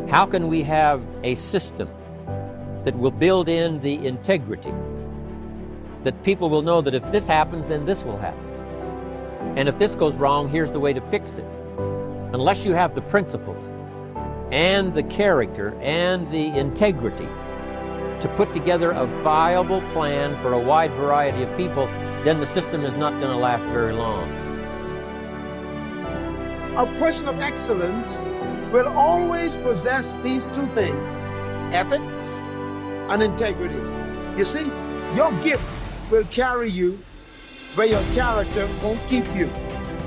How can we have a system that will build in the integrity, that people will know that if this happens, then this will happen. And if this goes wrong, here's the way to fix it. Unless you have the principles and the character and the integrity to put together a viable plan for a wide variety of people, then the system is not going to last very long. A person of excellence will always possess these two things, ethics and integrity. You see, your gift will carry you where your character won't keep you.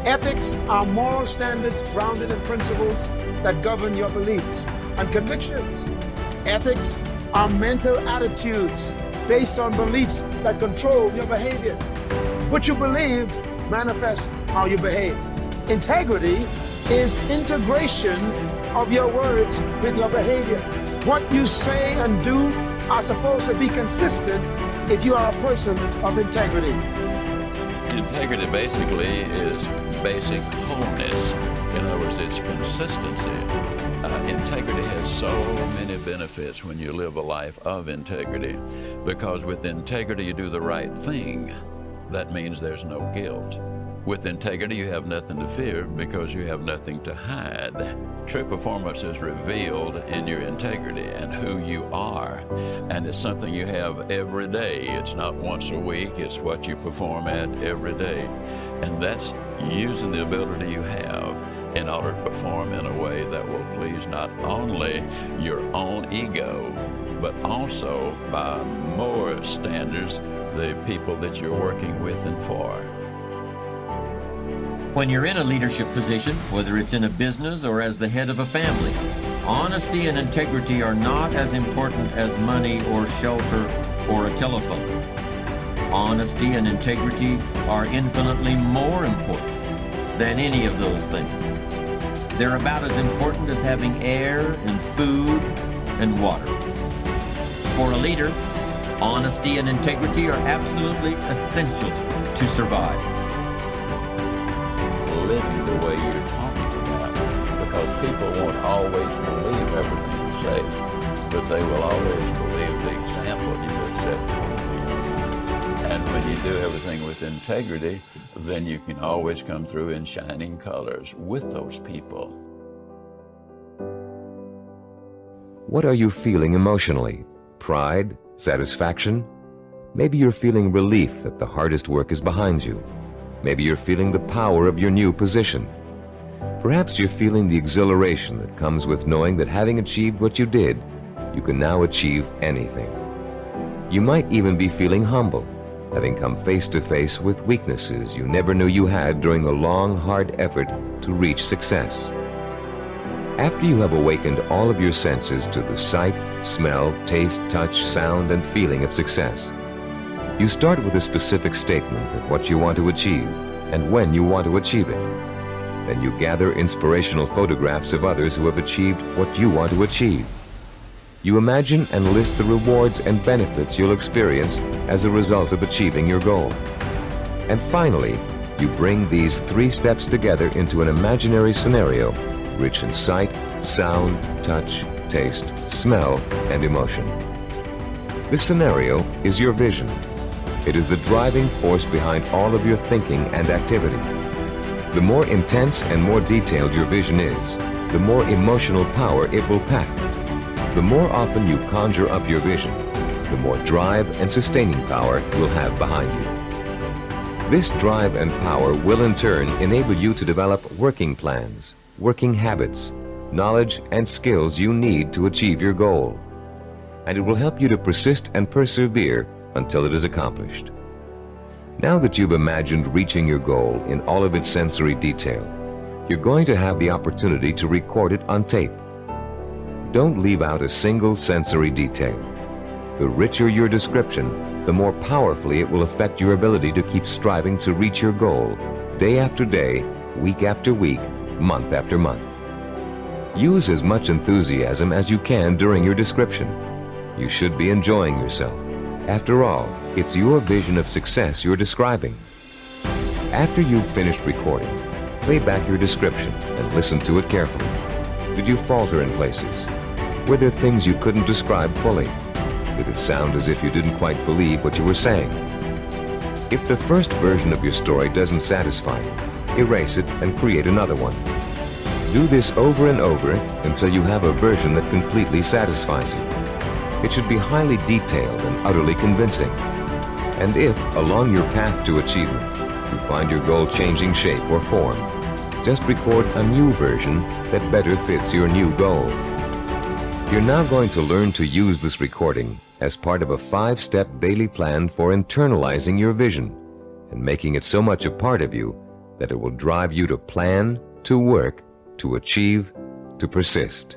Ethics are moral standards grounded in principles that govern your beliefs and convictions. Ethics are mental attitudes based on beliefs that control your behavior. What you believe manifests how you behave. Integrity is integration of your words with your behavior. What you say and do are supposed to be consistent if you are a person of integrity. Integrity basically is basic wholeness. In other words, it's consistency. Integrity has so many benefits when you live a life of integrity, because with integrity you do the right thing. That means there's no guilt. With integrity you have nothing to fear because you have nothing to hide. True performance is revealed in your integrity and who you are, and it's something you have every day. It's not once a week, it's what you perform at every day. And that's using the ability you have in order to perform in a way that will please not only your own ego, but also by more standards, the people that you're working with and for. When you're in a leadership position, whether it's in a business or as the head of a family, honesty and integrity are not as important as money or shelter or a telephone. Honesty and integrity are infinitely more important than any of those things. They're about as important as having air and food and water. For a leader, honesty and integrity are absolutely essential to survive. Living the way you're talking about, because people won't always believe everything you say, but they will always believe the example you have set for them. And when you do everything with integrity, then you can always come through in shining colors with those people. What are you feeling emotionally? Pride? Satisfaction? Maybe you're feeling relief that the hardest work is behind you. Maybe you're feeling the power of your new position. Perhaps you're feeling the exhilaration that comes with knowing that having achieved what you did, you can now achieve anything. You might even be feeling humble, having come face to face with weaknesses you never knew you had during the long, hard effort to reach success. After you have awakened all of your senses to the sight, smell, taste, touch, sound, and feeling of success, you start with a specific statement of what you want to achieve and when you want to achieve it. Then you gather inspirational photographs of others who have achieved what you want to achieve. You imagine and list the rewards and benefits you'll experience as a result of achieving your goal. And finally, you bring these 3 steps together into an imaginary scenario rich in sight, sound, touch, taste, smell, and emotion. This scenario is your vision. It is the driving force behind all of your thinking and activity. The more intense and more detailed your vision is, the more emotional power it will pack. The more often you conjure up your vision, the more drive and sustaining power you'll have behind you. This drive and power will in turn enable you to develop working plans, working habits, knowledge and skills you need to achieve your goal. And it will help you to persist and persevere until it is accomplished. Now that you've imagined reaching your goal in all of its sensory detail, you're going to have the opportunity to record it on tape. Don't leave out a single sensory detail. The richer your description, the more powerfully it will affect your ability to keep striving to reach your goal, day after day, week after week, month after month. Use as much enthusiasm as you can during your description. You should be enjoying yourself. After all, it's your vision of success you're describing. After you've finished recording, play back your description and listen to it carefully. Did you falter in places? Were there things you couldn't describe fully? Did it sound as if you didn't quite believe what you were saying? If the first version of your story doesn't satisfy you, erase it and create another one. Do this over and over until you have a version that completely satisfies you. It should be highly detailed and utterly convincing. And if, along your path to achievement, you find your goal changing shape or form, just record a new version that better fits your new goal. You're now going to learn to use this recording as part of a 5-step daily plan for internalizing your vision and making it so much a part of you that it will drive you to plan, to work, to achieve, to persist.